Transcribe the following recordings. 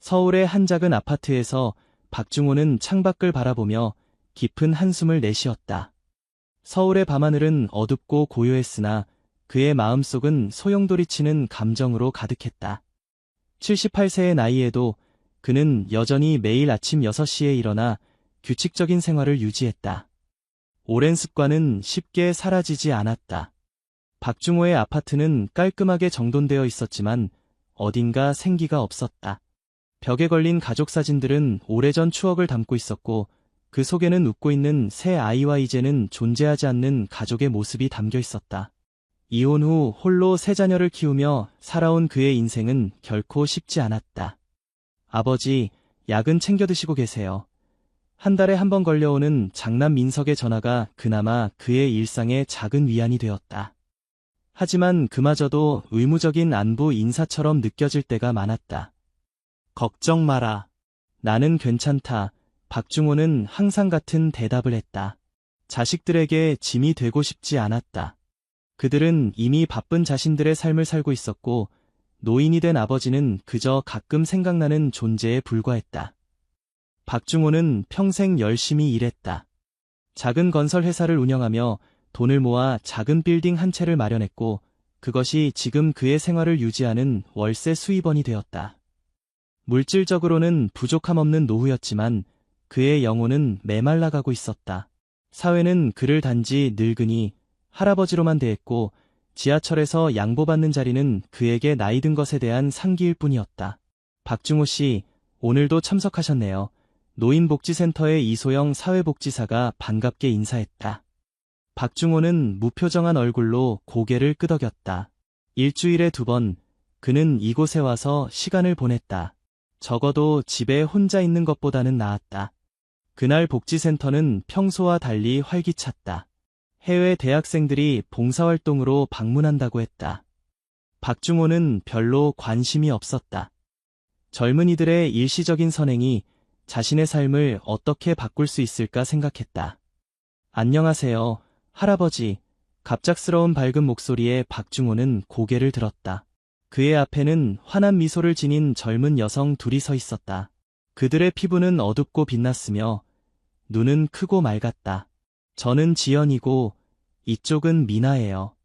서울의 한 작은 아파트에서 박중호는 창밖을 바라보며 깊은 한숨을 내쉬었다. 서울의 밤하늘은 어둡고 고요했으나 그의 마음속은 소용돌이치는 감정으로 가득했다. 78세의 나이에도 그는 여전히 매일 아침 6시에 일어나 규칙적인 생활을 유지했다. 오랜 습관은 쉽게 사라지지 않았다. 박중호의 아파트는 깔끔하게 정돈되어 있었지만 어딘가 생기가 없었다. 벽에 걸린 가족 사진들은 오래전 추억을 담고 있었고 그 속에는 웃고 있는 새 아이와 이제는 존재하지 않는 가족의 모습이 담겨 있었다. 이혼 후 홀로 세 자녀를 키우며 살아온 그의 인생은 결코 쉽지 않았다. 아버지, 약은 챙겨 드시고 계세요. 한 달에 한 번 걸려오는 장남 민석의 전화가 그나마 그의 일상의 작은 위안이 되었다. 하지만 그마저도 의무적인 안부 인사처럼 느껴질 때가 많았다. 걱정 마라. 나는 괜찮다. 박중호는 항상 같은 대답을 했다. 자식들에게 짐이 되고 싶지 않았다. 그들은 이미 바쁜 자신들의 삶을 살고 있었고 노인이 된 아버지는 그저 가끔 생각나는 존재에 불과했다. 박중호는 평생 열심히 일했다. 작은 건설 회사를 운영하며 돈을 모아 작은 빌딩 한 채를 마련했고 그것이 지금 그의 생활을 유지하는 월세 수입원이 되었다. 물질적으로는 부족함 없는 노후였지만 그의 영혼은 메말라가고 있었다. 사회는 그를 단지 늙은이, 할아버지로만 대했고 지하철에서 양보받는 자리는 그에게 나이 든 것에 대한 상기일 뿐이었다. 박중호 씨, 오늘도 참석하셨네요. 노인복지센터의 이소영 사회복지사가 반갑게 인사했다. 박중호는 무표정한 얼굴로 고개를 끄덕였다. 일주일에 2번, 그는 이곳에 와서 시간을 보냈다. 적어도 집에 혼자 있는 것보다는 나았다. 그날 복지센터는 평소와 달리 활기찼다. 해외 대학생들이 봉사활동으로 방문한다고 했다. 박중호는 별로 관심이 없었다. 젊은이들의 일시적인 선행이 자신의 삶을 어떻게 바꿀 수 있을까 생각했다. 안녕하세요, 할아버지. 갑작스러운 밝은 목소리에 박중호는 고개를 들었다. 그의 앞에는 환한 미소를 지닌 젊은 여성 둘이 서 있었다. 그들의 피부는 어둡고 빛났으며 눈은 크고 맑았다. 저는 지연이고 이쪽은 미나예요.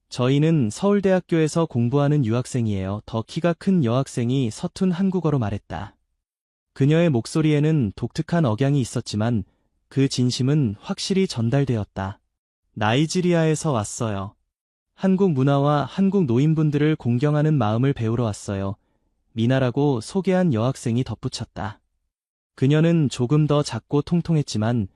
저희는 서울대학교에서 공부하는 유학생이에요. 더 키가 큰 여학생이 서툰 한국어로 말했다. 그녀의 목소리에는 독특한 억양이 있었지만 그 진심은 확실히 전달되었다. 나이지리아에서 왔어요. 한국 문화와 한국 노인분들을 공경하는 마음을 배우러 왔어요. 미나라고 소개한 여학생이 덧붙였다. 그녀는 조금 더 작고 통통했지만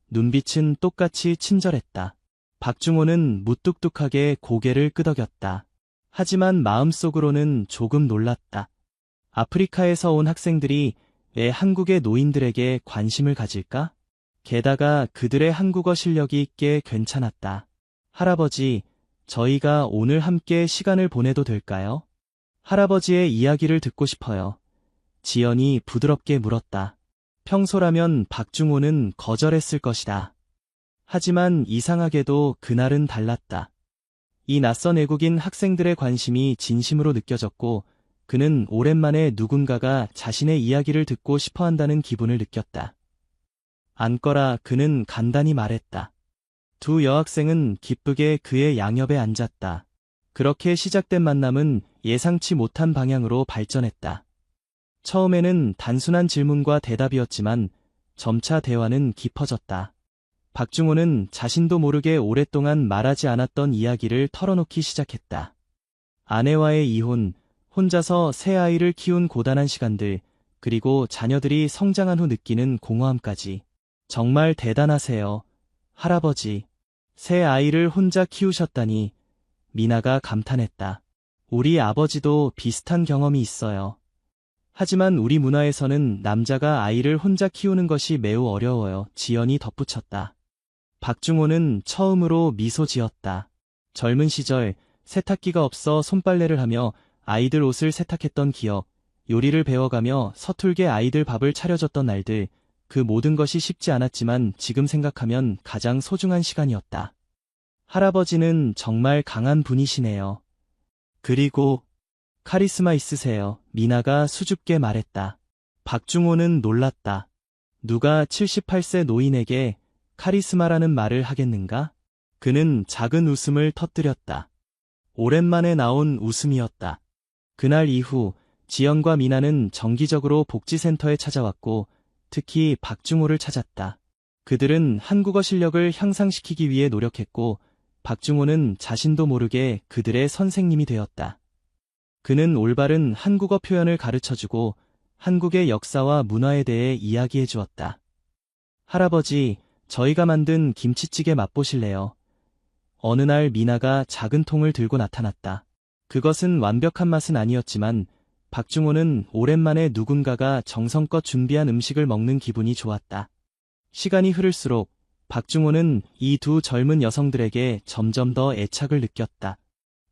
눈빛은 똑같이 친절했다. 박중호는 무뚝뚝하게 고개를 끄덕였다. 하지만 마음속으로는 조금 놀랐다. 아프리카에서 온 학생들이 왜 한국의 노인들에게 관심을 가질까? 게다가 그들의 한국어 실력이 꽤 괜찮았다. 할아버지, 저희가 오늘 함께 시간을 보내도 될까요? 할아버지의 이야기를 듣고 싶어요. 지연이 부드럽게 물었다. 평소라면 박중호는 거절했을 것이다. 하지만 이상하게도 그날은 달랐다. 이 낯선 외국인 학생들의 관심이 진심으로 느껴졌고 그는 오랜만에 누군가가 자신의 이야기를 듣고 싶어한다는 기분을 느꼈다. 앉거라. 그는 간단히 말했다. 두 여학생은 기쁘게 그의 양옆에 앉았다. 그렇게 시작된 만남은 예상치 못한 방향으로 발전했다. 처음에는 단순한 질문과 대답이었지만 점차 대화는 깊어졌다. 박중호는 자신도 모르게 오랫동안 말하지 않았던 이야기를 털어놓기 시작했다. 아내와의 이혼, 혼자서 새 아이를 키운 고단한 시간들, 그리고 자녀들이 성장한 후 느끼는 공허함까지. 정말 대단하세요, 할아버지. 새 아이를 혼자 키우셨다니. 미나가 감탄했다. 우리 아버지도 비슷한 경험이 있어요. 하지만 우리 문화에서는 남자가 아이를 혼자 키우는 것이 매우 어려워요. 지연이 덧붙였다. 박중호는 처음으로 미소 지었다. 젊은 시절 세탁기가 없어 손빨래를 하며 아이들 옷을 세탁했던 기억, 요리를 배워가며 서툴게 아이들 밥을 차려줬던 날들, 그 모든 것이 쉽지 않았지만 지금 생각하면 가장 소중한 시간이었다. 할아버지는 정말 강한 분이시네요. 그리고 카리스마 있으세요. 미나가 수줍게 말했다. 박중호는 놀랐다. 누가 78세 노인에게 카리스마라는 말을 하겠는가? 그는 작은 웃음을 터뜨렸다. 오랜만에 나온 웃음이었다. 그날 이후 지연과 미나는 정기적으로 복지센터에 찾아왔고 특히 박중호를 찾았다. 그들은 한국어 실력을 향상시키기 위해 노력했고 박중호는 자신도 모르게 그들의 선생님이 되었다. 그는 올바른 한국어 표현을 가르쳐주고 한국의 역사와 문화에 대해 이야기해 주었다. 할아버지, 저희가 만든 김치찌개 맛보실래요? 어느 날 미나가 작은 통을 들고 나타났다. 그것은 완벽한 맛은 아니었지만 박중호는 오랜만에 누군가가 정성껏 준비한 음식을 먹는 기분이 좋았다. 시간이 흐를수록 박중호는 이 두 젊은 여성들에게 점점 더 애착을 느꼈다.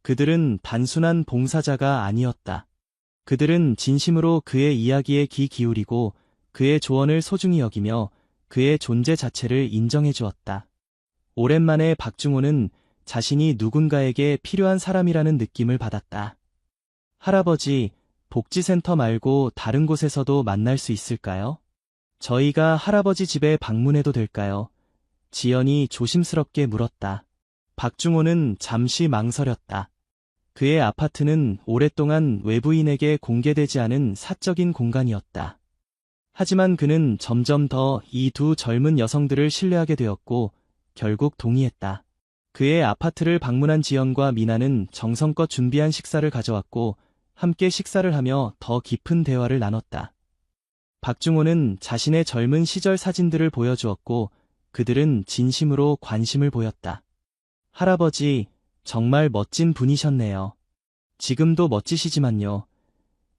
그들은 단순한 봉사자가 아니었다. 그들은 진심으로 그의 이야기에 귀 기울이고 그의 조언을 소중히 여기며 그의 존재 자체를 인정해 주었다. 오랜만에 박중호는 자신이 누군가에게 필요한 사람이라는 느낌을 받았다. 할아버지, 복지센터 말고 다른 곳에서도 만날 수 있을까요? 저희가 할아버지 집에 방문해도 될까요? 지연이 조심스럽게 물었다. 박중호는 잠시 망설였다. 그의 아파트는 오랫동안 외부인에게 공개되지 않은 사적인 공간이었다. 하지만 그는 점점 더 이 두 젊은 여성들을 신뢰하게 되었고 결국 동의했다. 그의 아파트를 방문한 지연과 미나는 정성껏 준비한 식사를 가져왔고 함께 식사를 하며 더 깊은 대화를 나눴다. 박중호는 자신의 젊은 시절 사진들을 보여주었고 그들은 진심으로 관심을 보였다. 할아버지, 정말 멋진 분이셨네요. 지금도 멋지시지만요.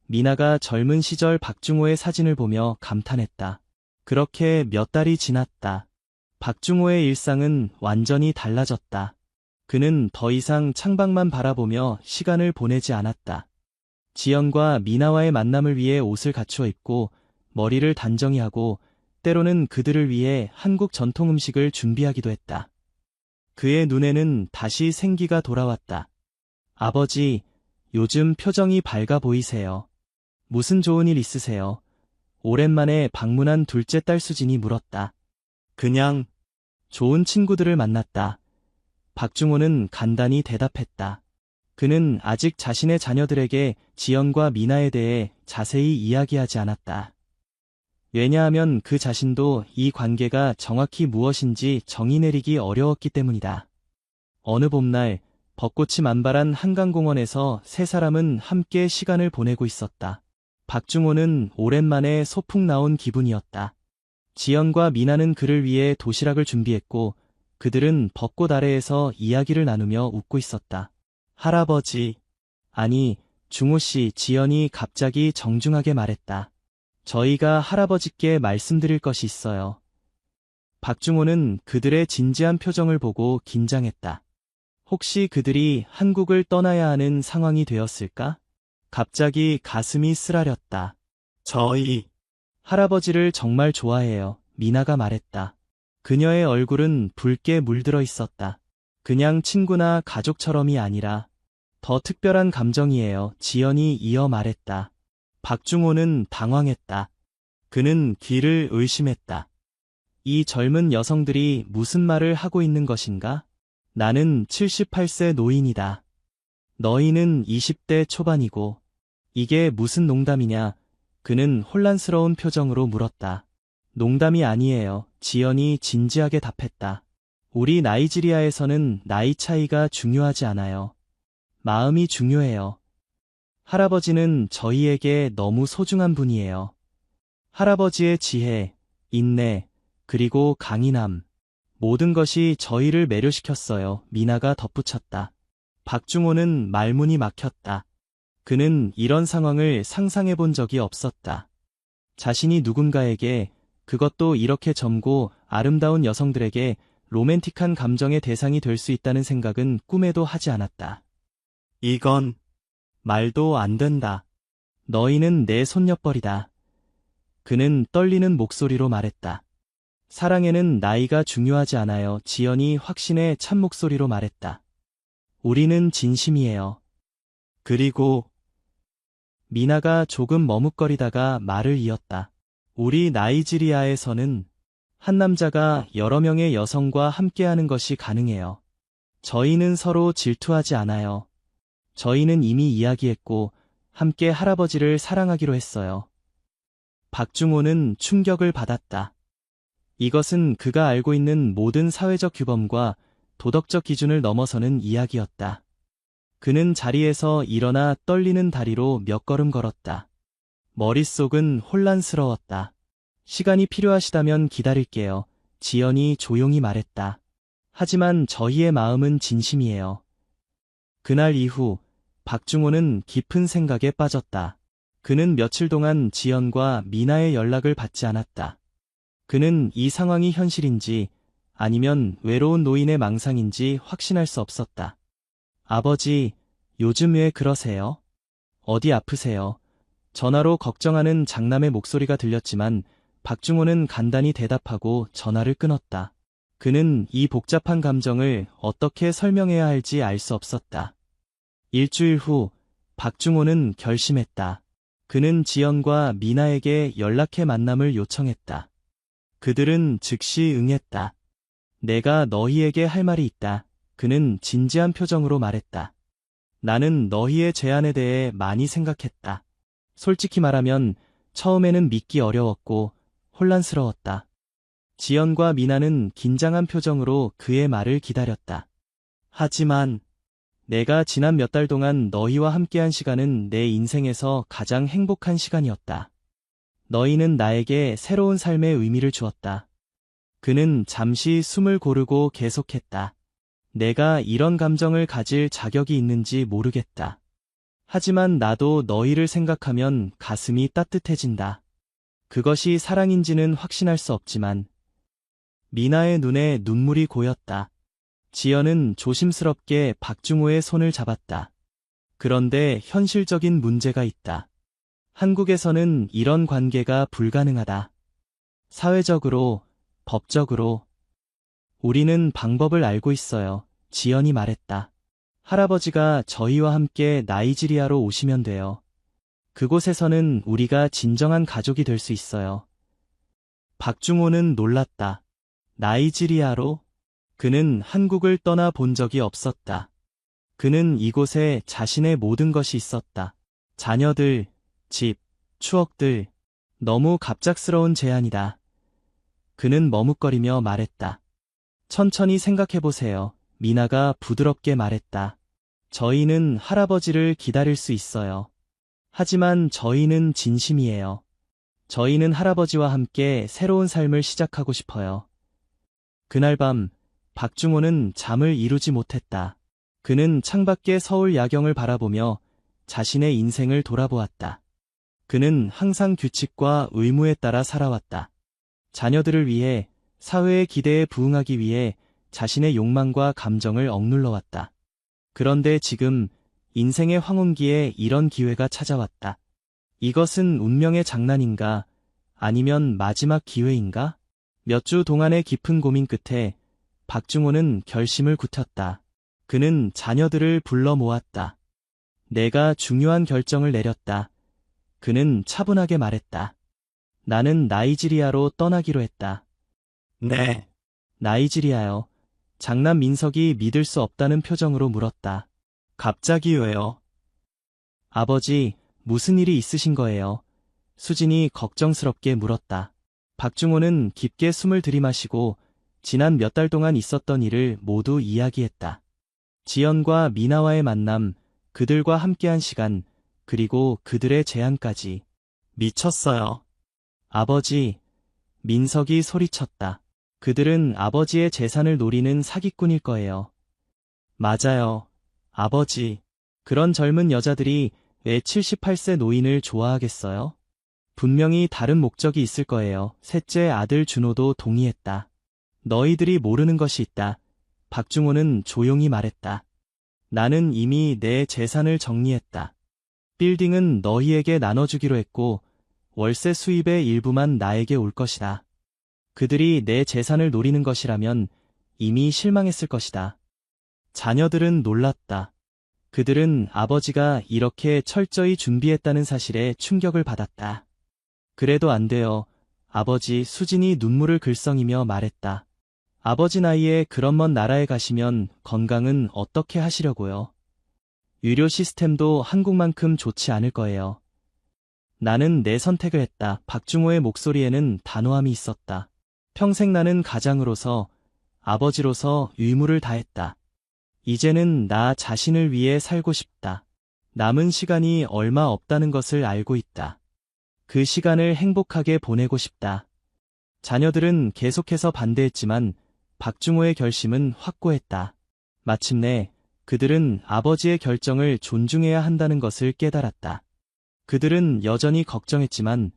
미나가 젊은 시절 박중호의 사진을 보며 감탄했다. 그렇게 몇 달이 지났다. 박중호의 일상은 완전히 달라졌다. 그는 더 이상 창밖만 바라보며 시간을 보내지 않았다. 지연과 미나와의 만남을 위해 옷을 갖추어 입고 머리를 단정히 하고 때로는 그들을 위해 한국 전통 음식을 준비하기도 했다. 그의 눈에는 다시 생기가 돌아왔다. 아버지, 요즘 표정이 밝아 보이세요. 무슨 좋은 일 있으세요? 오랜만에 방문한 둘째 딸 수진이 물었다. 그냥 좋은 친구들을 만났다. 박중호는 간단히 대답했다. 그는 아직 자신의 자녀들에게 지연과 미나에 대해 자세히 이야기하지 않았다. 왜냐하면 그 자신도 이 관계가 정확히 무엇인지 정의 내리기 어려웠기 때문이다. 어느 봄날 벚꽃이 만발한 한강공원에서 세 사람은 함께 시간을 보내고 있었다. 박중호는 오랜만에 소풍 나온 기분이었다. 지연과 미나는 그를 위해 도시락을 준비했고 그들은 벚꽃 아래에서 이야기를 나누며 웃고 있었다. 할아버지, 아니, 중호씨, 지연이 갑자기 정중하게 말했다. 저희가 할아버지께 말씀드릴 것이 있어요. 박중호는 그들의 진지한 표정을 보고 긴장했다. 혹시 그들이 한국을 떠나야 하는 상황이 되었을까? 갑자기 가슴이 쓰라렸다. 저희 할아버지를 정말 좋아해요. 미나가 말했다. 그녀의 얼굴은 붉게 물들어 있었다. 그냥 친구나 가족처럼이 아니라 더 특별한 감정이에요. 지연이 이어 말했다. 박중호는 당황했다. 그는 귀를 의심했다. 이 젊은 여성들이 무슨 말을 하고 있는 것인가? 나는 78세 노인이다. 너희는 20대 초반이고 이게 무슨 농담이냐? 그는 혼란스러운 표정으로 물었다. 농담이 아니에요. 지연이 진지하게 답했다. 우리 나이지리아에서는 나이 차이가 중요하지 않아요. 마음이 중요해요. 할아버지는 저희에게 너무 소중한 분이에요. 할아버지의 지혜, 인내, 그리고 강인함. 모든 것이 저희를 매료시켰어요. 미나가 덧붙였다. 박중호는 말문이 막혔다. 그는 이런 상황을 상상해 본 적이 없었다. 자신이 누군가에게, 그것도 이렇게 젊고 아름다운 여성들에게 로맨틱한 감정의 대상이 될 수 있다는 생각은 꿈에도 하지 않았다. 이건 말도 안 된다. 너희는 내 손녀뻘이다. 그는 떨리는 목소리로 말했다. 사랑에는 나이가 중요하지 않아요. 지연이 확신의 찬 목소리로 말했다. 우리는 진심이에요. 그리고 미나가 조금 머뭇거리다가 말을 이었다. 우리 나이지리아에서는 한 남자가 여러 명의 여성과 함께하는 것이 가능해요. 저희는 서로 질투하지 않아요. 저희는 이미 이야기했고 함께 할아버지를 사랑하기로 했어요. 박중호는 충격을 받았다. 이것은 그가 알고 있는 모든 사회적 규범과 도덕적 기준을 넘어서는 이야기였다. 그는 자리에서 일어나 떨리는 다리로 몇 걸음 걸었다. 머릿속은 혼란스러웠다. 시간이 필요하시다면 기다릴게요. 지연이 조용히 말했다. 하지만 저희의 마음은 진심이에요. 그날 이후 박중호는 깊은 생각에 빠졌다. 그는 며칠 동안 지연과 미나의 연락을 받지 않았다. 그는 이 상황이 현실인지 아니면 외로운 노인의 망상인지 확신할 수 없었다. 아버지, 요즘 왜 그러세요? 어디 아프세요? 전화로 걱정하는 장남의 목소리가 들렸지만 박중호는 간단히 대답하고 전화를 끊었다. 그는 이 복잡한 감정을 어떻게 설명해야 할지 알 수 없었다. 일주일 후 박중호는 결심했다. 그는 지연과 미나에게 연락해 만남을 요청했다. 그들은 즉시 응했다. 내가 너희에게 할 말이 있다. 그는 진지한 표정으로 말했다. 나는 너희의 제안에 대해 많이 생각했다. 솔직히 말하면 처음에는 믿기 어려웠고 혼란스러웠다. 지연과 미나는 긴장한 표정으로 그의 말을 기다렸다. 하지만 내가 지난 몇 달 동안 너희와 함께한 시간은 내 인생에서 가장 행복한 시간이었다. 너희는 나에게 새로운 삶의 의미를 주었다. 그는 잠시 숨을 고르고 계속했다. 내가 이런 감정을 가질 자격이 있는지 모르겠다. 하지만 나도 너희를 생각하면 가슴이 따뜻해진다. 그것이 사랑인지는 확신할 수 없지만 미나의 눈에 눈물이 고였다. 지연은 조심스럽게 박중호의 손을 잡았다. 그런데 현실적인 문제가 있다. 한국에서는 이런 관계가 불가능하다. 사회적으로, 법적으로. 우리는 방법을 알고 있어요. 지연이 말했다. 할아버지가 저희와 함께 나이지리아로 오시면 돼요. 그곳에서는 우리가 진정한 가족이 될 수 있어요. 박중호는 놀랐다. 나이지리아로? 그는 한국을 떠나 본 적이 없었다. 그는 이곳에 자신의 모든 것이 있었다. 자녀들, 집, 추억들. 너무 갑작스러운 제안이다. 그는 머뭇거리며 말했다. 천천히 생각해보세요. 미나가 부드럽게 말했다. 저희는 할아버지를 기다릴 수 있어요. 하지만 저희는 진심이에요. 저희는 할아버지와 함께 새로운 삶을 시작하고 싶어요. 그날 밤 박중호는 잠을 이루지 못했다. 그는 창밖의 서울 야경을 바라보며 자신의 인생을 돌아보았다. 그는 항상 규칙과 의무에 따라 살아왔다. 자녀들을 위해, 사회의 기대에 부응하기 위해 자신의 욕망과 감정을 억눌러왔다. 그런데 지금 인생의 황혼기에 이런 기회가 찾아왔다. 이것은 운명의 장난인가? 아니면 마지막 기회인가? 몇 주 동안의 깊은 고민 끝에 박중호는 결심을 굳혔다. 그는 자녀들을 불러 모았다. 내가 중요한 결정을 내렸다. 그는 차분하게 말했다. 나는 나이지리아로 떠나기로 했다. 네. 나이지리아요. 장남 민석이 믿을 수 없다는 표정으로 물었다. 갑자기 왜요? 아버지, 무슨 일이 있으신 거예요? 수진이 걱정스럽게 물었다. 박중호는 깊게 숨을 들이마시고 지난 몇 달 동안 있었던 일을 모두 이야기했다. 지연과 미나와의 만남, 그들과 함께한 시간, 그리고 그들의 제안까지. 미쳤어요. 아버지, 민석이 소리쳤다. 그들은 아버지의 재산을 노리는 사기꾼일 거예요. 맞아요, 아버지. 그런 젊은 여자들이 왜 78세 노인을 좋아하겠어요? 분명히 다른 목적이 있을 거예요. 셋째 아들 준호도 동의했다. 너희들이 모르는 것이 있다. 박중호는 조용히 말했다. 나는 이미 내 재산을 정리했다. 빌딩은 너희에게 나눠주기로 했고 월세 수입의 일부만 나에게 올 것이다. 그들이 내 재산을 노리는 것이라면 이미 실망했을 것이다. 자녀들은 놀랐다. 그들은 아버지가 이렇게 철저히 준비했다는 사실에 충격을 받았다. 그래도 안 돼요. 아버지. 수진이 눈물을 글썽이며 말했다. 아버지 나이에 그런 먼 나라에 가시면 건강은 어떻게 하시려고요? 의료 시스템도 한국만큼 좋지 않을 거예요. 나는 내 선택을 했다. 박중호의 목소리에는 단호함이 있었다. 평생 나는 가장으로서, 아버지로서 의무를 다했다. 이제는 나 자신을 위해 살고 싶다. 남은 시간이 얼마 없다는 것을 알고 있다. 그 시간을 행복하게 보내고 싶다. 자녀들은 계속해서 반대했지만 박중호의 결심은 확고했다. 마침내 그들은 아버지의 결정을 존중해야 한다는 것을 깨달았다. 그들은 여전히 걱정했지만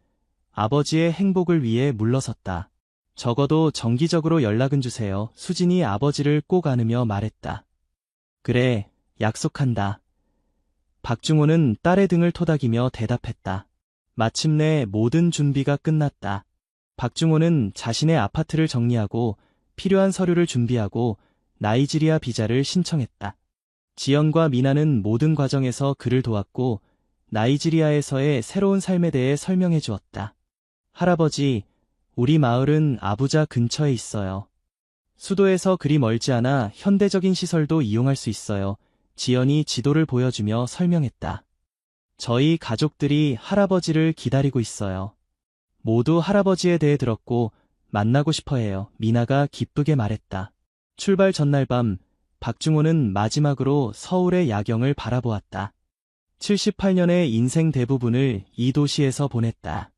아버지의 행복을 위해 물러섰다. 적어도 정기적으로 연락은 주세요. 수진이 아버지를 꼭 안으며 말했다. 그래, 약속한다. 박중호는 딸의 등을 토닥이며 대답했다. 마침내 모든 준비가 끝났다. 박중호는 자신의 아파트를 정리하고 필요한 서류를 준비하고 나이지리아 비자를 신청했다. 지연과 미나는 모든 과정에서 그를 도왔고 나이지리아에서의 새로운 삶에 대해 설명해 주었다. 할아버지, 우리 마을은 아부자 근처에 있어요. 수도에서 그리 멀지 않아 현대적인 시설도 이용할 수 있어요. 지연이 지도를 보여주며 설명했다. 저희 가족들이 할아버지를 기다리고 있어요. 모두 할아버지에 대해 들었고 만나고 싶어 해요. 미나가 기쁘게 말했다. 출발 전날 밤, 박중호는 마지막으로 서울의 야경을 바라보았다. 78년의 인생 대부분을 이 도시에서 보냈다.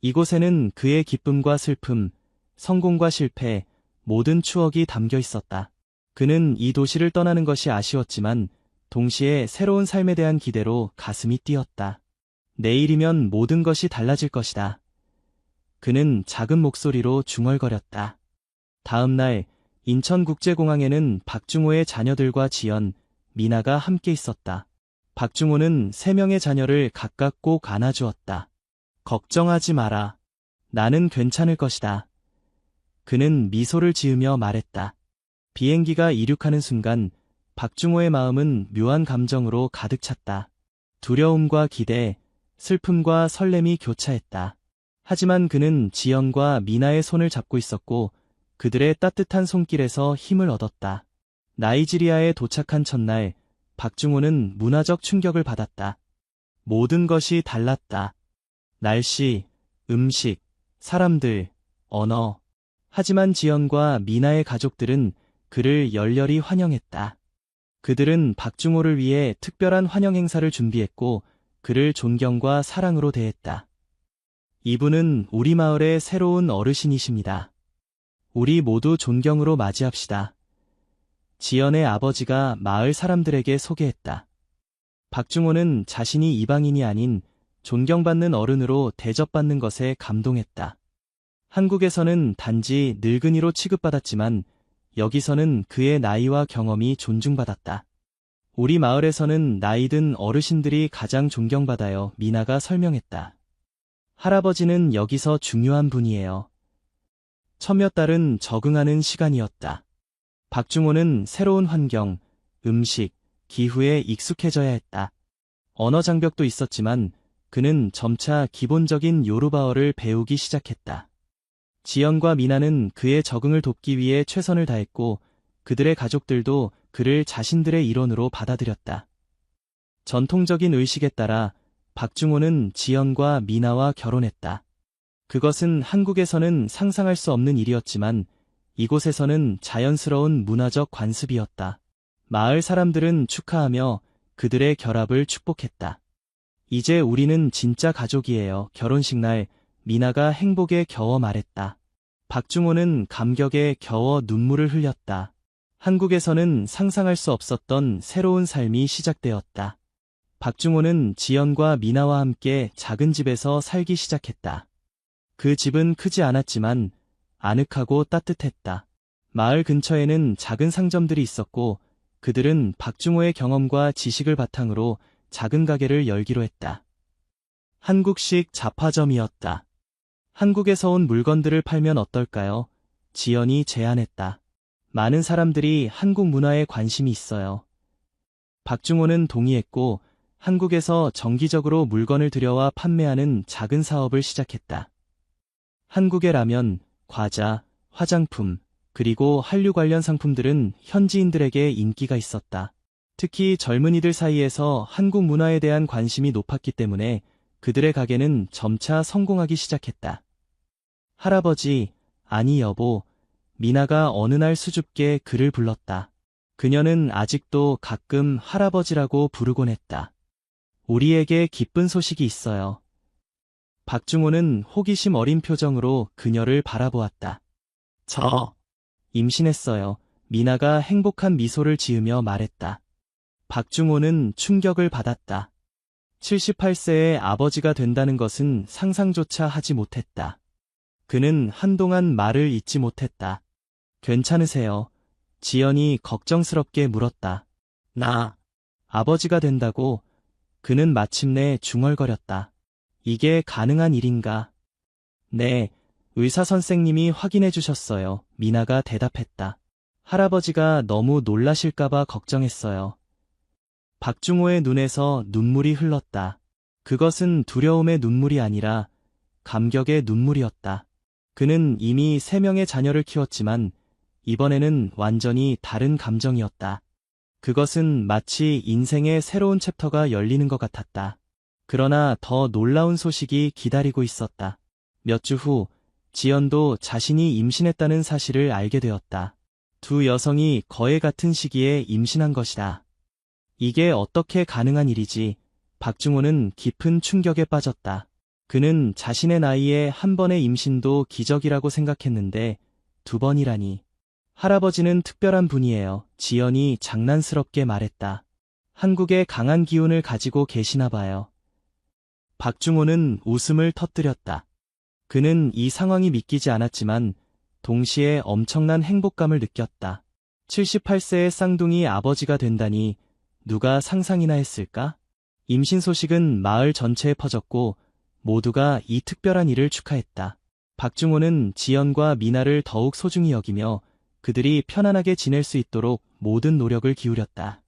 이곳에는 그의 기쁨과 슬픔, 성공과 실패, 모든 추억이 담겨 있었다. 그는 이 도시를 떠나는 것이 아쉬웠지만 동시에 새로운 삶에 대한 기대로 가슴이 뛰었다. 내일이면 모든 것이 달라질 것이다. 그는 작은 목소리로 중얼거렸다. 다음 날 인천국제공항에는 박중호의 자녀들과 지연, 미나가 함께 있었다. 박중호는 3명의 자녀를 각각 꼭 안아주었다. 걱정하지 마라. 나는 괜찮을 것이다. 그는 미소를 지으며 말했다. 비행기가 이륙하는 순간 박중호의 마음은 묘한 감정으로 가득 찼다. 두려움과 기대, 슬픔과 설렘이 교차했다. 하지만 그는 지연과 미나의 손을 잡고 있었고 그들의 따뜻한 손길에서 힘을 얻었다. 나이지리아에 도착한 첫날, 박중호는 문화적 충격을 받았다. 모든 것이 달랐다. 날씨, 음식, 사람들, 언어. 하지만 지연과 미나의 가족들은 그를 열렬히 환영했다. 그들은 박중호를 위해 특별한 환영 행사를 준비했고 그를 존경과 사랑으로 대했다. 이분은 우리 마을의 새로운 어르신이십니다. 우리 모두 존경으로 맞이합시다. 지연의 아버지가 마을 사람들에게 소개했다. 박중호는 자신이 이방인이 아닌 존경받는 어른으로 대접받는 것에 감동했다. 한국에서는 단지 늙은이로 취급받았지만 여기서는 그의 나이와 경험이 존중받았다. 우리 마을에서는 나이든 어르신들이 가장 존경받아요. 미나가 설명했다. 할아버지는 여기서 중요한 분이에요. 처몇 달은 적응하는 시간이었다. 박중호는 새로운 환경, 음식, 기후에 익숙해져야 했다. 언어 장벽도 있었지만 그는 점차 기본적인 요르바어를 배우기 시작했다. 지연과 미나는 그의 적응을 돕기 위해 최선을 다했고 그들의 가족들도 그를 자신들의 일원으로 받아들였다. 전통적인 의식에 따라 박중호는 지연과 미나와 결혼했다. 그것은 한국에서는 상상할 수 없는 일이었지만 이곳에서는 자연스러운 문화적 관습이었다. 마을 사람들은 축하하며 그들의 결합을 축복했다. 이제 우리는 진짜 가족이에요. 결혼식 날 미나가 행복에 겨워 말했다. 박중호는 감격에 겨워 눈물을 흘렸다. 한국에서는 상상할 수 없었던 새로운 삶이 시작되었다. 박중호는 지연과 미나와 함께 작은 집에서 살기 시작했다. 그 집은 크지 않았지만 아늑하고 따뜻했다. 마을 근처에는 작은 상점들이 있었고 그들은 박중호의 경험과 지식을 바탕으로 작은 가게를 열기로 했다. 한국식 잡화점이었다. 한국에서 온 물건들을 팔면 어떨까요? 지연이 제안했다. 많은 사람들이 한국 문화에 관심이 있어요. 박중호는 동의했고 한국에서 정기적으로 물건을 들여와 판매하는 작은 사업을 시작했다. 한국의 라면, 과자, 화장품, 그리고 한류 관련 상품들은 현지인들에게 인기가 있었다. 특히 젊은이들 사이에서 한국 문화에 대한 관심이 높았기 때문에 그들의 가게는 점차 성공하기 시작했다. 할아버지, 아니 여보, 미나가 어느 날 수줍게 그를 불렀다. 그녀는 아직도 가끔 할아버지라고 부르곤 했다. 우리에게 기쁜 소식이 있어요. 박중호는 호기심 어린 표정으로 그녀를 바라보았다. 저, 임신했어요. 미나가 행복한 미소를 지으며 말했다. 박중호는 충격을 받았다. 78세의 아버지가 된다는 것은 상상조차 하지 못했다. 그는 한동안 말을 잇지 못했다. 괜찮으세요? 지연이 걱정스럽게 물었다. 나, 아버지가 된다고? 그는 마침내 중얼거렸다. 이게 가능한 일인가? 네, 의사 선생님이 확인해 주셨어요. 미나가 대답했다. 할아버지가 너무 놀라실까봐 걱정했어요. 박중호의 눈에서 눈물이 흘렀다. 그것은 두려움의 눈물이 아니라 감격의 눈물이었다. 그는 이미 3명의 자녀를 키웠지만 이번에는 완전히 다른 감정이었다. 그것은 마치 인생의 새로운 챕터가 열리는 것 같았다. 그러나 더 놀라운 소식이 기다리고 있었다. 몇 주 후, 지연도 자신이 임신했다는 사실을 알게 되었다. 두 여성이 거의 같은 시기에 임신한 것이다. 이게 어떻게 가능한 일이지? 박중호는 깊은 충격에 빠졌다. 그는 자신의 나이에 한 번의 임신도 기적이라고 생각했는데 2번이라니. 할아버지는 특별한 분이에요. 지연이 장난스럽게 말했다. 한국의 강한 기운을 가지고 계시나 봐요. 박중호는 웃음을 터뜨렸다. 그는 이 상황이 믿기지 않았지만 동시에 엄청난 행복감을 느꼈다. 78세의 쌍둥이 아버지가 된다니 누가 상상이나 했을까? 임신 소식은 마을 전체에 퍼졌고 모두가 이 특별한 일을 축하했다. 박중호는 지연과 미나를 더욱 소중히 여기며 그들이 편안하게 지낼 수 있도록 모든 노력을 기울였다.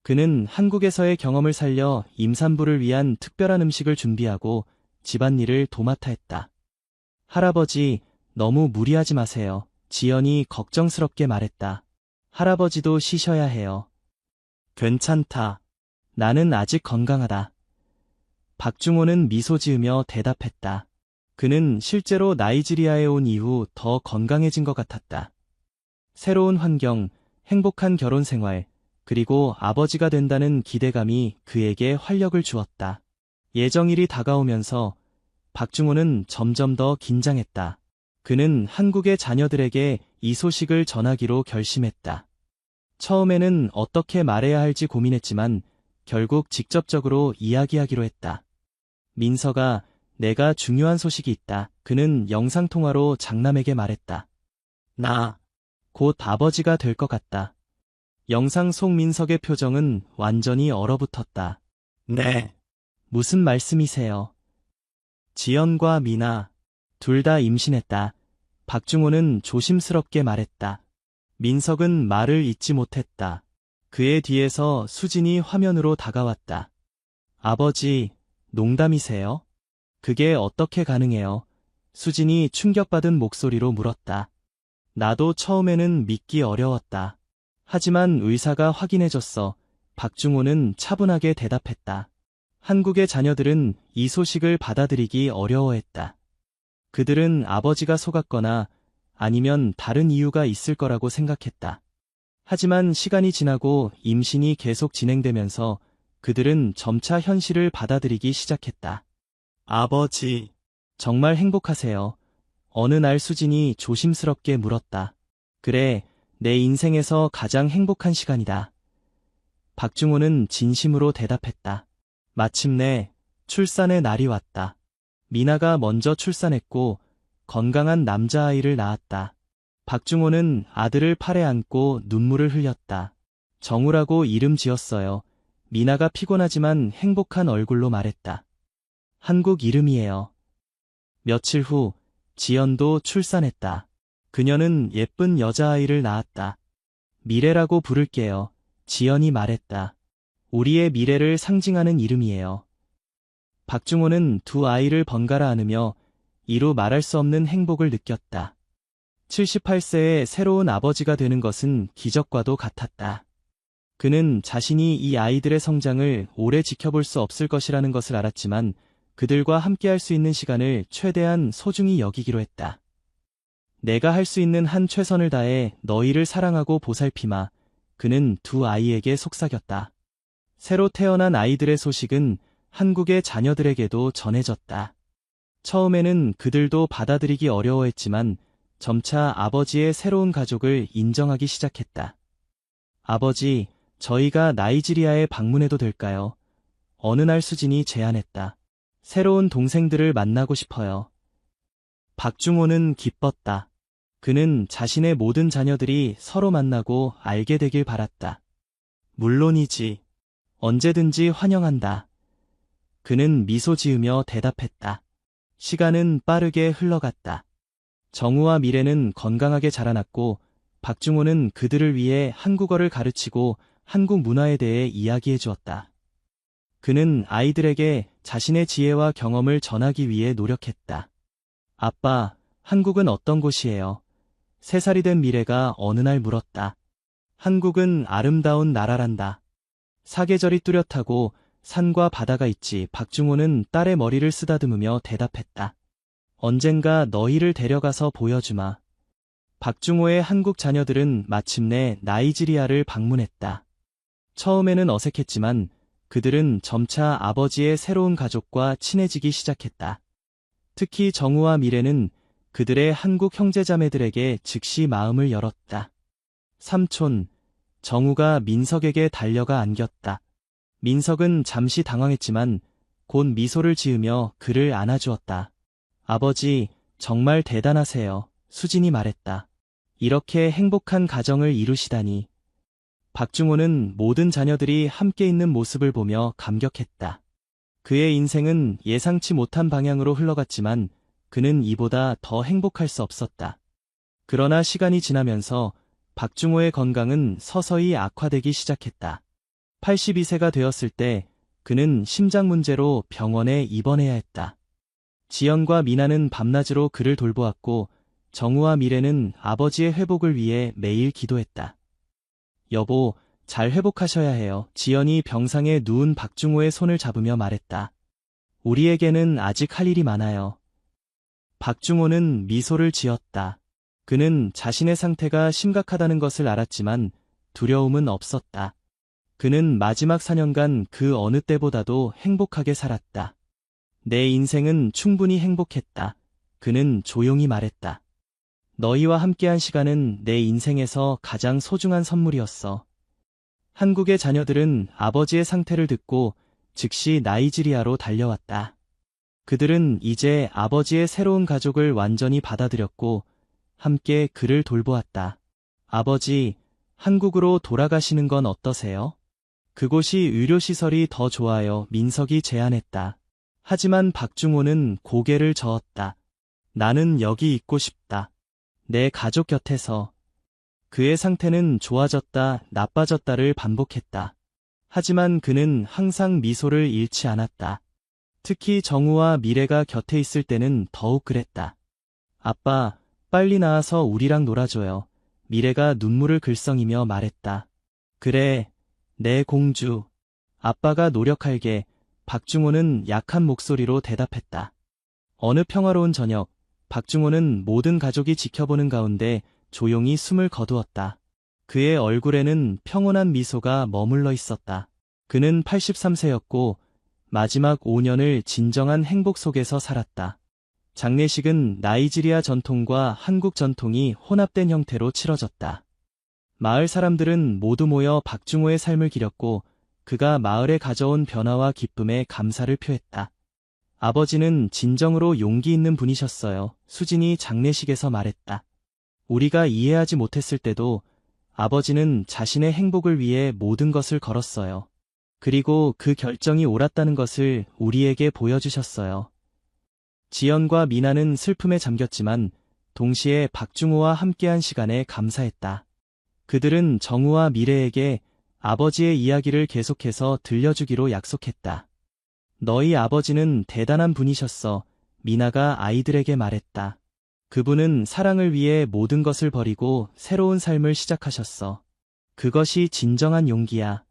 그는 한국에서의 경험을 살려 임산부를 위한 특별한 음식을 준비하고 집안일을 도맡아 했다. 할아버지, 너무 무리하지 마세요. 지연이 걱정스럽게 말했다. 할아버지도 쉬셔야 해요. 괜찮다. 나는 아직 건강하다. 박중호는 미소 지으며 대답했다. 그는 실제로 나이지리아에 온 이후 더 건강해진 것 같았다. 새로운 환경, 행복한 결혼 생활, 그리고 아버지가 된다는 기대감이 그에게 활력을 주었다. 예정일이 다가오면서 박중호는 점점 더 긴장했다. 그는 한국의 자녀들에게 이 소식을 전하기로 결심했다. 처음에는 어떻게 말해야 할지 고민했지만 결국 직접적으로 이야기하기로 했다. 민서가, 내가 중요한 소식이 있다. 그는 영상통화로 장남에게 말했다. 나, 곧 아버지가 될 것 같다. 영상 속 민석의 표정은 완전히 얼어붙었다. 네, 무슨 말씀이세요? 지연과 미나, 둘 다 임신했다. 박중호는 조심스럽게 말했다. 민석은 말을 잇지 못했다. 그의 뒤에서 수진이 화면으로 다가왔다. 아버지, 농담이세요? 그게 어떻게 가능해요? 수진이 충격받은 목소리로 물었다. 나도 처음에는 믿기 어려웠다. 하지만 의사가 확인해줬어. 박중호는 차분하게 대답했다. 한국의 자녀들은 이 소식을 받아들이기 어려워했다. 그들은 아버지가 속았거나 아니면 다른 이유가 있을 거라고 생각했다. 하지만 시간이 지나고 임신이 계속 진행되면서 그들은 점차 현실을 받아들이기 시작했다. 아버지, 정말 행복하세요? 어느 날 수진이 조심스럽게 물었다. 그래, 내 인생에서 가장 행복한 시간이다. 박중호는 진심으로 대답했다. 마침내 출산의 날이 왔다. 미나가 먼저 출산했고 건강한 남자아이를 낳았다. 박중호는 아들을 팔에 안고 눈물을 흘렸다. 정우라고 이름 지었어요. 미나가 피곤하지만 행복한 얼굴로 말했다. 한국 이름이에요. 며칠 후 지연도 출산했다. 그녀는 예쁜 여자아이를 낳았다. 미래라고 부를게요. 지연이 말했다. 우리의 미래를 상징하는 이름이에요. 박중호는 두 아이를 번갈아 안으며 이루 말할 수 없는 행복을 느꼈다. 78세의 새로운 아버지가 되는 것은 기적과도 같았다. 그는 자신이 이 아이들의 성장을 오래 지켜볼 수 없을 것이라는 것을 알았지만 그들과 함께할 수 있는 시간을 최대한 소중히 여기기로 했다. 내가 할 수 있는 한 최선을 다해 너희를 사랑하고 보살피마. 그는 두 아이에게 속삭였다. 새로 태어난 아이들의 소식은 한국의 자녀들에게도 전해졌다. 처음에는 그들도 받아들이기 어려워했지만 점차 아버지의 새로운 가족을 인정하기 시작했다. 아버지, 저희가 나이지리아에 방문해도 될까요? 어느 날 수진이 제안했다. 새로운 동생들을 만나고 싶어요. 박중호는 기뻤다. 그는 자신의 모든 자녀들이 서로 만나고 알게 되길 바랐다. 물론이지. 언제든지 환영한다. 그는 미소 지으며 대답했다. 시간은 빠르게 흘러갔다. 정우와 미래는 건강하게 자라났고 박중호는 그들을 위해 한국어를 가르치고 한국 문화에 대해 이야기해 주었다. 그는 아이들에게 자신의 지혜와 경험을 전하기 위해 노력했다. 아빠, 한국은 어떤 곳이에요? 3살이 된 미래가 어느 날 물었다. 한국은 아름다운 나라란다. 사계절이 뚜렷하고 산과 바다가 있지. 박중호는 딸의 머리를 쓰다듬으며 대답했다. 언젠가 너희를 데려가서 보여주마. 박중호의 한국 자녀들은 마침내 나이지리아를 방문했다. 처음에는 어색했지만 그들은 점차 아버지의 새로운 가족과 친해지기 시작했다. 특히 정우와 미래는 그들의 한국 형제자매들에게 즉시 마음을 열었다. 삼촌, 정우가 민석에게 달려가 안겼다. 민석은 잠시 당황했지만 곧 미소를 지으며 그를 안아주었다. 아버지, 정말 대단하세요. 수진이 말했다. 이렇게 행복한 가정을 이루시다니. 박중호는 모든 자녀들이 함께 있는 모습을 보며 감격했다. 그의 인생은 예상치 못한 방향으로 흘러갔지만 그는 이보다 더 행복할 수 없었다. 그러나 시간이 지나면서 박중호의 건강은 서서히 악화되기 시작했다. 82세가 되었을 때 그는 심장 문제로 병원에 입원해야 했다. 지연과 미나는 밤낮으로 그를 돌보았고 정우와 미래는 아버지의 회복을 위해 매일 기도했다. 여보, 잘 회복하셔야 해요. 지연이 병상에 누운 박중호의 손을 잡으며 말했다. 우리에게는 아직 할 일이 많아요. 박중호는 미소를 지었다. 그는 자신의 상태가 심각하다는 것을 알았지만 두려움은 없었다. 그는 마지막 4년간 그 어느 때보다도 행복하게 살았다. 내 인생은 충분히 행복했다. 그는 조용히 말했다. 너희와 함께한 시간은 내 인생에서 가장 소중한 선물이었어. 한국의 자녀들은 아버지의 상태를 듣고 즉시 나이지리아로 달려왔다. 그들은 이제 아버지의 새로운 가족을 완전히 받아들였고 함께 그를 돌보았다. 아버지, 한국으로 돌아가시는 건 어떠세요? 그곳이 의료시설이 더 좋아요. 민석이 제안했다. 하지만 박중호는 고개를 저었다. 나는 여기 있고 싶다. 내 가족 곁에서. 그의 상태는 좋아졌다, 나빠졌다를 반복했다. 하지만 그는 항상 미소를 잃지 않았다. 특히 정우와 미래가 곁에 있을 때는 더욱 그랬다. 아빠, 빨리 나와서 우리랑 놀아줘요. 미래가 눈물을 글썽이며 말했다. 그래, 내 공주. 아빠가 노력할게. 박중호는 약한 목소리로 대답했다. 어느 평화로운 저녁, 박중호는 모든 가족이 지켜보는 가운데 조용히 숨을 거두었다. 그의 얼굴에는 평온한 미소가 머물러 있었다. 그는 83세였고 마지막 5년을 진정한 행복 속에서 살았다. 장례식은 나이지리아 전통과 한국 전통이 혼합된 형태로 치러졌다. 마을 사람들은 모두 모여 박중호의 삶을 기렸고 그가 마을에 가져온 변화와 기쁨에 감사를 표했다. 아버지는 진정으로 용기 있는 분이셨어요. 수진이 장례식에서 말했다. 우리가 이해하지 못했을 때도 아버지는 자신의 행복을 위해 모든 것을 걸었어요. 그리고 그 결정이 옳았다는 것을 우리에게 보여주셨어요. 지연과 미나는 슬픔에 잠겼지만 동시에 박중호와 함께한 시간에 감사했다. 그들은 정우와 미래에게 아버지의 이야기를 계속해서 들려주기로 약속했다. 너희 아버지는 대단한 분이셨어. 미나가 아이들에게 말했다. 그분은 사랑을 위해 모든 것을 버리고 새로운 삶을 시작하셨어. 그것이 진정한 용기야.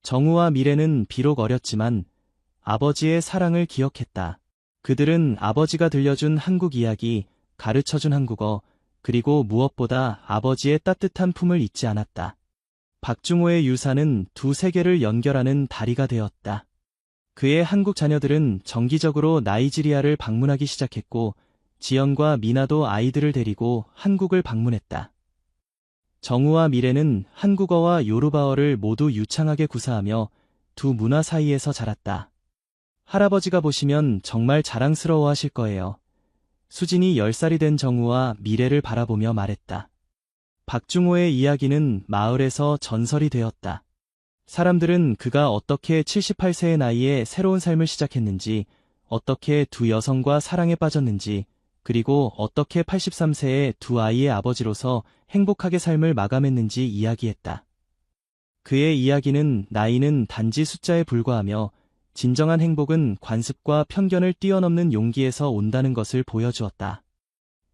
정우와 미래는 비록 어렸지만 아버지의 사랑을 기억했다. 그들은 아버지가 들려준 한국 이야기, 가르쳐준 한국어, 그리고 무엇보다 아버지의 따뜻한 품을 잊지 않았다. 박중호의 유산은 두 세계를 연결하는 다리가 되었다. 그의 한국 자녀들은 정기적으로 나이지리아를 방문하기 시작했고, 지연과 미나도 아이들을 데리고 한국을 방문했다. 정우와 미래는 한국어와 요르바어를 모두 유창하게 구사하며 두 문화 사이에서 자랐다. 할아버지가 보시면 정말 자랑스러워하실 거예요. 수진이 10살이 된 정우와 미래를 바라보며 말했다. 박중호의 이야기는 마을에서 전설이 되었다. 사람들은 그가 어떻게 78세의 나이에 새로운 삶을 시작했는지, 어떻게 두 여성과 사랑에 빠졌는지, 그리고 어떻게 83세의 두 아이의 아버지로서 행복하게 삶을 마감했는지 이야기했다. 그의 이야기는 나이는 단지 숫자에 불과하며 진정한 행복은 관습과 편견을 뛰어넘는 용기에서 온다는 것을 보여주었다.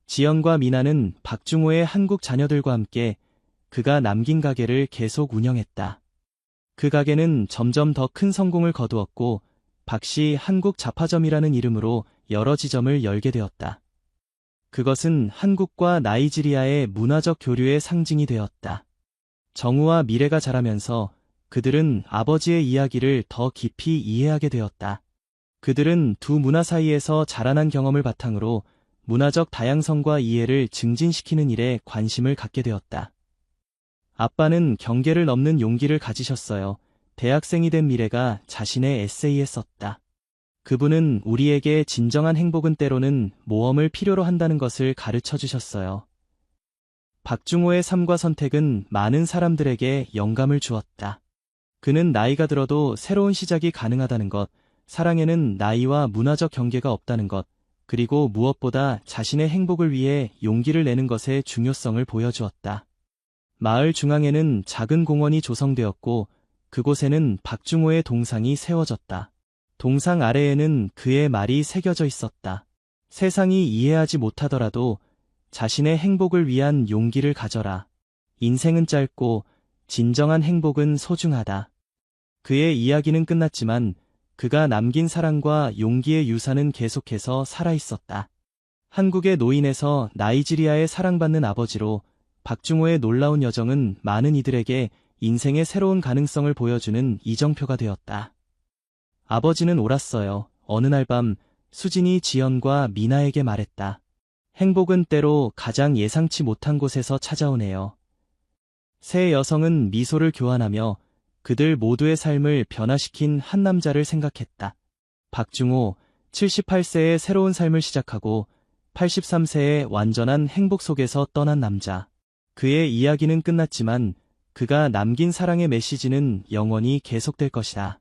지연과 미나는 박중호의 한국 자녀들과 함께 그가 남긴 가게를 계속 운영했다. 그 가게는 점점 더 큰 성공을 거두었고 박씨 한국 잡화점이라는 이름으로 여러 지점을 열게 되었다. 그것은 한국과 나이지리아의 문화적 교류의 상징이 되었다. 정우와 미래가 자라면서 그들은 아버지의 이야기를 더 깊이 이해하게 되었다. 그들은 두 문화 사이에서 자라난 경험을 바탕으로 문화적 다양성과 이해를 증진시키는 일에 관심을 갖게 되었다. 아빠는 경계를 넘는 용기를 가지셨어요. 대학생이 된 미래가 자신의 에세이에 썼다. 그분은 우리에게 진정한 행복은 때로는 모험을 필요로 한다는 것을 가르쳐 주셨어요. 박중호의 삶과 선택은 많은 사람들에게 영감을 주었다. 그는 나이가 들어도 새로운 시작이 가능하다는 것, 사랑에는 나이와 문화적 경계가 없다는 것, 그리고 무엇보다 자신의 행복을 위해 용기를 내는 것의 중요성을 보여주었다. 마을 중앙에는 작은 공원이 조성되었고 그곳에는 박중호의 동상이 세워졌다. 동상 아래에는 그의 말이 새겨져 있었다. 세상이 이해하지 못하더라도 자신의 행복을 위한 용기를 가져라. 인생은 짧고 진정한 행복은 소중하다. 그의 이야기는 끝났지만 그가 남긴 사랑과 용기의 유산은 계속해서 살아있었다. 한국의 노인에서 나이지리아의 사랑받는 아버지로 박중호의 놀라운 여정은 많은 이들에게 인생의 새로운 가능성을 보여주는 이정표가 되었다. 아버지는 옳았어요. 어느 날 밤 수진이 지연과 미나에게 말했다. 행복은 때로 가장 예상치 못한 곳에서 찾아오네요. 세 여성은 미소를 교환하며 그들 모두의 삶을 변화시킨 한 남자를 생각했다. 박중호, 78세의 새로운 삶을 시작하고 83세의 완전한 행복 속에서 떠난 남자. 그의 이야기는 끝났지만 그가 남긴 사랑의 메시지는 영원히 계속될 것이다.